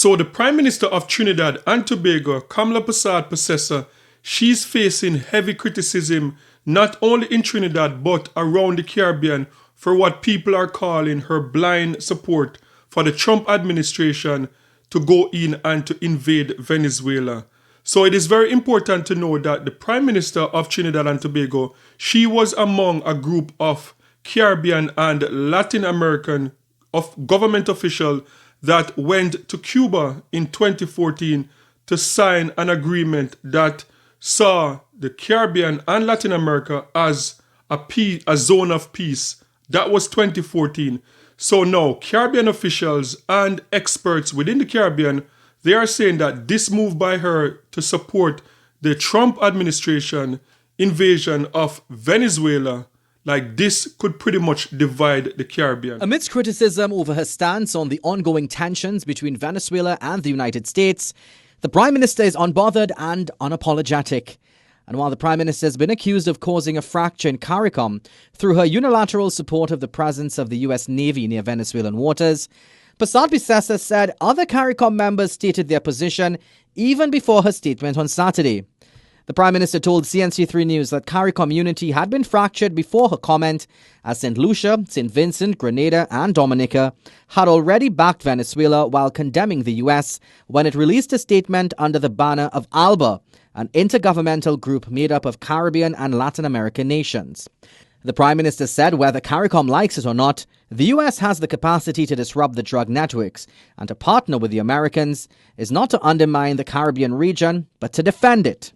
So the Prime Minister of Trinidad and Tobago, Kamla Persad-Pasesa, she's facing heavy criticism not only in Trinidad but around the Caribbean for what people are calling her blind support for the Trump administration to go in and to invade Venezuela. So it is very important to know that the Prime Minister of Trinidad and Tobago, she was among a group of Caribbean and Latin American government officials that went to Cuba in 2014 to sign an agreement that saw the Caribbean and Latin America as a zone of peace. That was 2014. So now Caribbean officials and experts within the Caribbean, they are saying that this move by her to support the Trump administration invasion of Venezuela, like this could pretty much divide the Caribbean. Amidst criticism over her stance on the ongoing tensions between Venezuela and the United States, the Prime Minister is unbothered and unapologetic. And while the Prime Minister has been accused of causing a fracture in CARICOM through her unilateral support of the presence of the US Navy near Venezuelan waters, Persad-Pasesa said other CARICOM members stated their position even before her statement on Saturday. The Prime Minister told CNC3 News that CARICOM unity had been fractured before her comment, as St. Lucia, St. Vincent, Grenada and Dominica had already backed Venezuela while condemning the US when it released a statement under the banner of ALBA, an intergovernmental group made up of Caribbean and Latin American nations. The Prime Minister said whether CARICOM likes it or not, the US has the capacity to disrupt the drug networks, and to partner with the Americans is not to undermine the Caribbean region, but to defend it.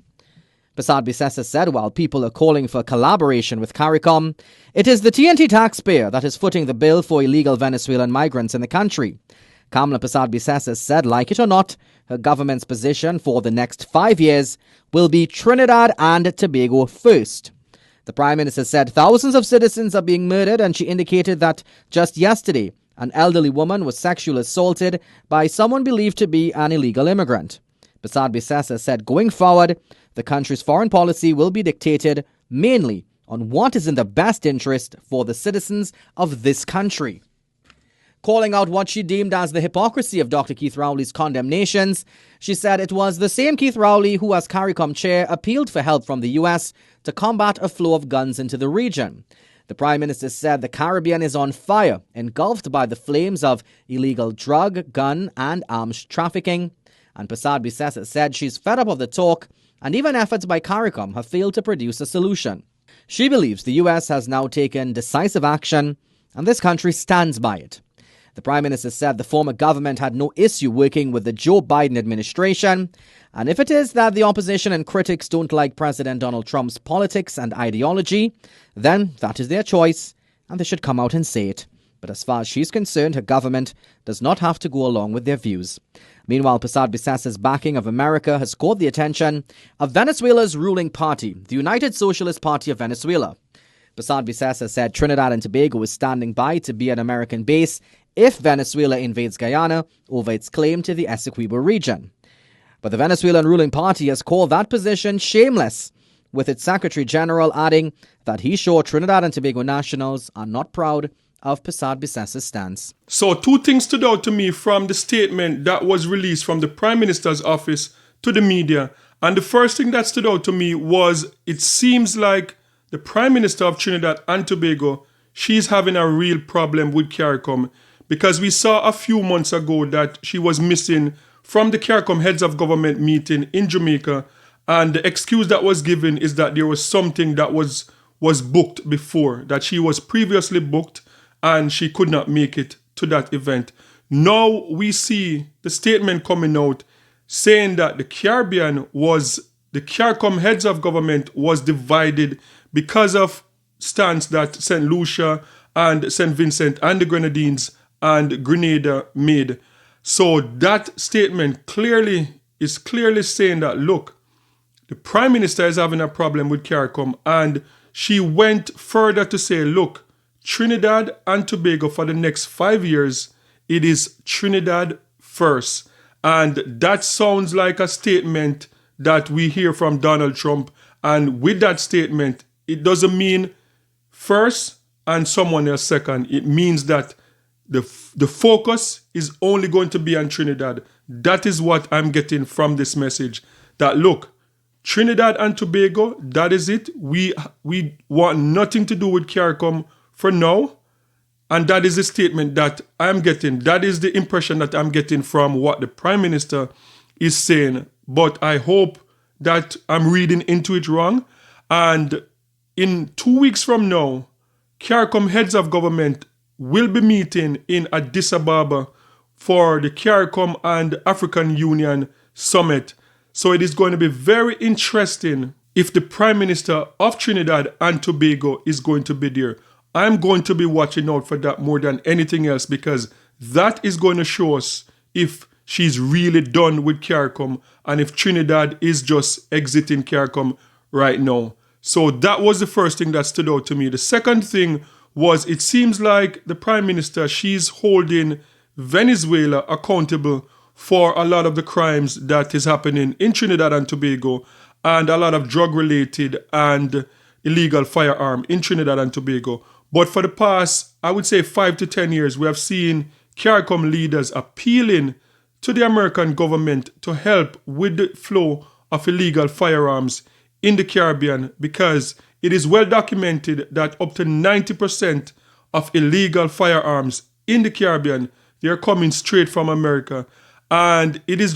Persad-Pasesa said while people are calling for collaboration with CARICOM, it is the TNT taxpayer that is footing the bill for illegal Venezuelan migrants in the country. Kamla Persad-Pasesa said, like it or not, her government's position for the next 5 years will be Trinidad and Tobago first. The Prime Minister said thousands of citizens are being murdered, and she indicated that just yesterday, an elderly woman was sexually assaulted by someone believed to be an illegal immigrant. Persad-Pasesa said going forward, the country's foreign policy will be dictated mainly on what is in the best interest for the citizens of this country. Calling out what she deemed as the hypocrisy of Dr. Keith Rowley's condemnations, she said it was the same Keith Rowley who, as CARICOM chair, appealed for help from the US to combat a flow of guns into the region. The Prime Minister said the Caribbean is on fire, engulfed by the flames of illegal drug, gun and arms trafficking. And Persad-Pasesa said she's fed up of the talk, and even efforts by CARICOM have failed to produce a solution. She believes the US has now taken decisive action, and this country stands by it. The Prime Minister said the former government had no issue working with the Joe Biden administration, and if it is that the opposition and critics don't like President Donald Trump's politics and ideology, then that is their choice, and they should come out and say it. But as far as she's concerned, her government does not have to go along with their views. Meanwhile, Persad-Pasesa's backing of America has caught the attention of Venezuela's ruling party, the United Socialist Party of Venezuela. Persad-Pasesa said Trinidad and Tobago is standing by to be an American base if Venezuela invades Guyana over its claim to the Essequibo region. But the Venezuelan ruling party has called that position shameless, with its Secretary General adding that he's sure Trinidad and Tobago nationals are not proud of Persad-Pasesa's stance. So two things stood out to me from the statement that was released from the Prime Minister's office to the media. And the first thing that stood out to me was it seems like the Prime Minister of Trinidad and Tobago, she's having a real problem with CARICOM, because we saw a few months ago that she was missing from the CARICOM heads of government meeting in Jamaica, and the excuse that was given is that there was something that was booked before, that she was previously booked and she could not make it to that event. Now we see the statement coming out saying that the CARICOM heads of government was divided because of stance that St. Lucia and St. Vincent and the Grenadines and Grenada made. So that statement is clearly saying that, look, the Prime Minister is having a problem with CARICOM, and she went further to say, look, Trinidad and Tobago for the next 5 years, it is Trinidad first. And that sounds like a statement that we hear from Donald Trump. And with that statement, it doesn't mean first and someone else second. It means that the focus is only going to be on Trinidad. That is what I'm getting from this message. That look, Trinidad and Tobago, that is it. We want nothing to do with CARICOM for now. And that is the statement that I'm getting. That is the impression that I'm getting from what the Prime Minister is saying. But I hope that I'm reading into it wrong. And in 2 weeks from now, CARICOM heads of government will be meeting in Addis Ababa for the CARICOM and African Union Summit. So it is going to be very interesting if the Prime Minister of Trinidad and Tobago is going to be there. I'm going to be watching out for that more than anything else, because that is going to show us if she's really done with CARICOM and if Trinidad is just exiting CARICOM right now. So that was the first thing that stood out to me. The second thing was, it seems like the Prime Minister, she's holding Venezuela accountable for a lot of the crimes that is happening in Trinidad and Tobago, and a lot of drug-related and illegal firearm in Trinidad and Tobago. But for the past, I would say 5 to 10 years, we have seen CARICOM leaders appealing to the American government to help with the flow of illegal firearms in the Caribbean, because it is well documented that up to 90% of illegal firearms in the Caribbean, they are coming straight from America. And it is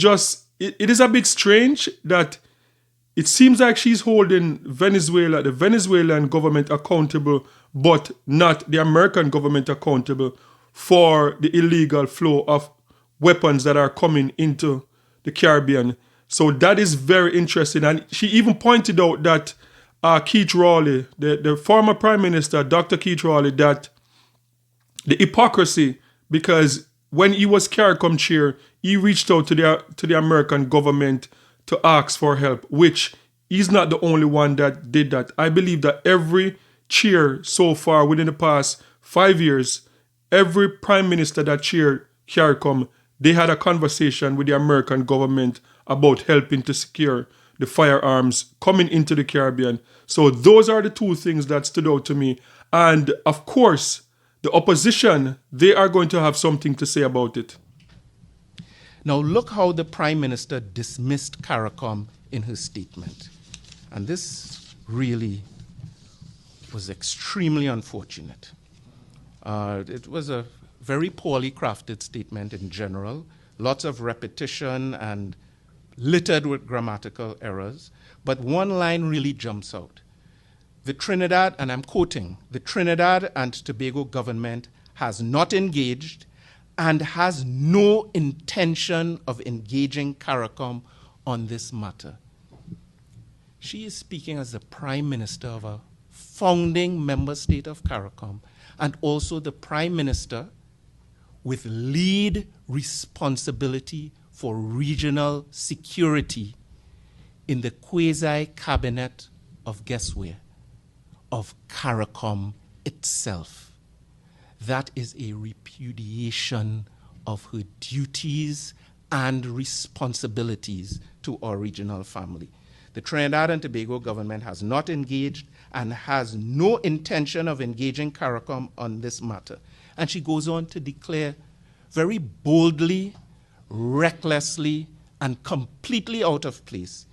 a bit strange that it seems like she's holding Venezuela, the Venezuelan government accountable, but not the American government accountable for the illegal flow of weapons that are coming into the Caribbean. So that is very interesting. And she even pointed out that Keith Rowley, the former Prime Minister, Dr. Keith Rowley, that the hypocrisy, because when he was CARICOM chair, he reached out to the American government to ask for help, which he's not the only one that did that. I believe that every chair so far within the past 5 years, every prime minister that chaired CARICOM, they had a conversation with the American government about helping to secure the firearms coming into the Caribbean. So those are the two things that stood out to me. And of course, the opposition, they are going to have something to say about it. Now look how the Prime Minister dismissed CARICOM in his statement. And this really was extremely unfortunate. It was a very poorly crafted statement in general, lots of repetition and littered with grammatical errors. But one line really jumps out. The Trinidad, and I'm quoting, the Trinidad and Tobago government has not engaged and has no intention of engaging CARICOM on this matter. She is speaking as the Prime Minister of a founding member state of CARICOM, and also the Prime Minister with lead responsibility for regional security in the quasi-cabinet of, guess where? Of CARICOM itself. That is a repudiation of her duties and responsibilities to our regional family. The Trinidad and Tobago government has not engaged and has no intention of engaging CARICOM on this matter. And she goes on to declare very boldly, recklessly, and completely out of place,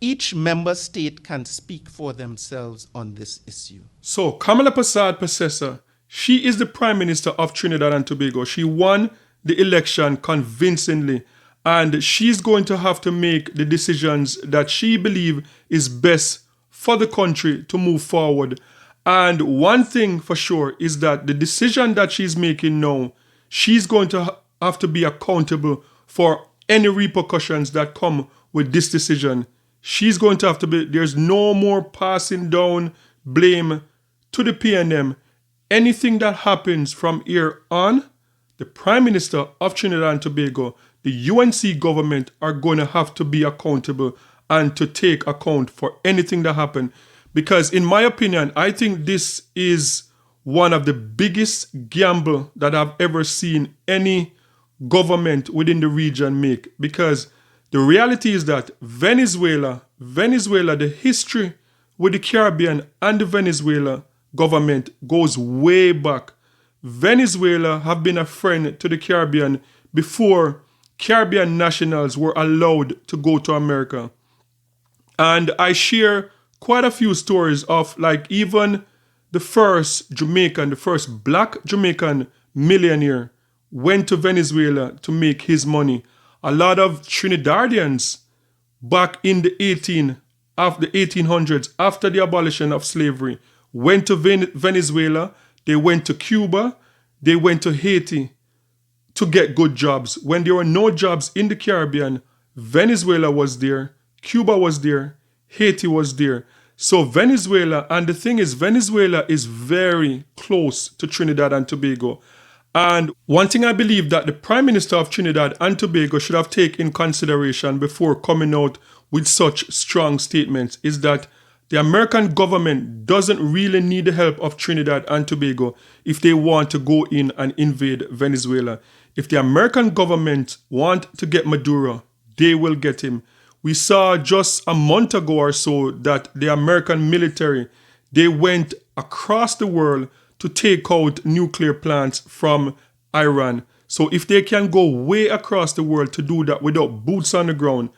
each member state can speak for themselves on this issue. So Kamala Persad-Processor, she is the Prime Minister of Trinidad and Tobago. She won the election convincingly, and she's going to have to make the decisions that she believes is best for the country to move forward. And one thing for sure is that the decision that she's making now, she's going to have to be accountable for any repercussions that come with this decision. She's going to have to be, there's no more passing down blame to the PNM. Anything that happens from here on, the Prime Minister of Trinidad and Tobago, the UNC government are going to have to be accountable and to take account for anything that happened. Because in my opinion, I think this is one of the biggest gamble that I've ever seen any government within the region make. Because the reality is that Venezuela, the history with the Caribbean and the Venezuela government goes way back. Venezuela have been a friend to the Caribbean before Caribbean nationals were allowed to go to America. And I share quite a few stories of like even the first black Jamaican millionaire went to Venezuela to make his money. A lot of Trinidadians back in the 1800s, after the abolition of slavery, went to Venezuela, they went to Cuba, they went to Haiti to get good jobs. When there were no jobs in the Caribbean, Venezuela was there, Cuba was there, Haiti was there. So Venezuela, and the thing is, Venezuela is very close to Trinidad and Tobago. And one thing I believe that the Prime Minister of Trinidad and Tobago should have taken in consideration before coming out with such strong statements is that the American government doesn't really need the help of Trinidad and Tobago if they want to go in and invade Venezuela. If the American government want to get Maduro, they will get him. We saw just a month ago or so that the American military, they went across the world to take out nuclear plants from Iran. So if they can go way across the world to do that without boots on the ground,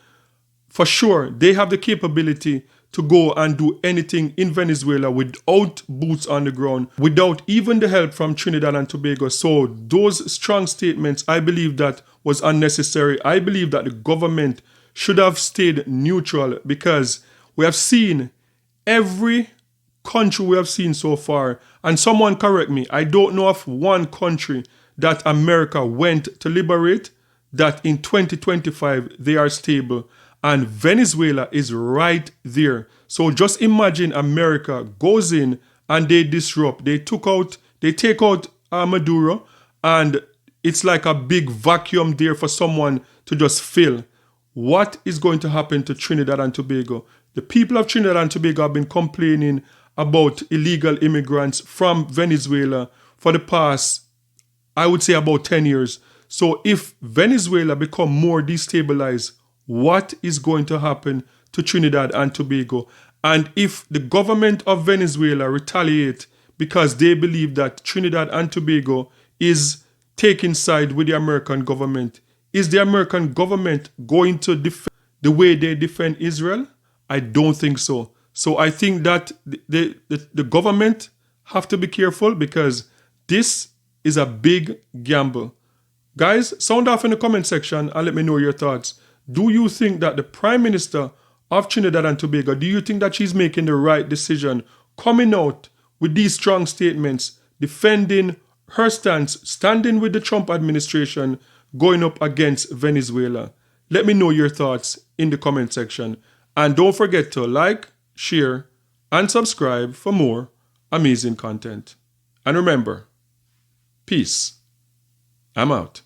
for sure, they have the capability to go and do anything in Venezuela without boots on the ground, without even the help from Trinidad and Tobago. So those strong statements, I believe that was unnecessary. I believe that the government should have stayed neutral because we have seen every country we have seen so far, and someone correct me, I don't know of one country that America went to liberate that in 2025 they are stable. And Venezuela is right there. So just imagine America goes in and they disrupt. They take out Maduro, and it's like a big vacuum there for someone to just fill. What is going to happen to Trinidad and Tobago? The people of Trinidad and Tobago have been complaining about illegal immigrants from Venezuela for the past, I would say, about 10 years. So if Venezuela become more destabilized, what is going to happen to Trinidad and Tobago? And if the government of Venezuela retaliate because they believe that Trinidad and Tobago is taking side with the American government, is the American government going to defend the way they defend Israel? I don't think so. So I think that the government have to be careful because this is a big gamble. Guys, sound off in the comment section and let me know your thoughts. Do you think that the Prime Minister of Trinidad and Tobago, do you think that she's making the right decision coming out with these strong statements, defending her stance, standing with the Trump administration, going up against Venezuela? Let me know your thoughts in the comment section. And don't forget to like, share, and subscribe for more amazing content. And remember, peace. I'm out.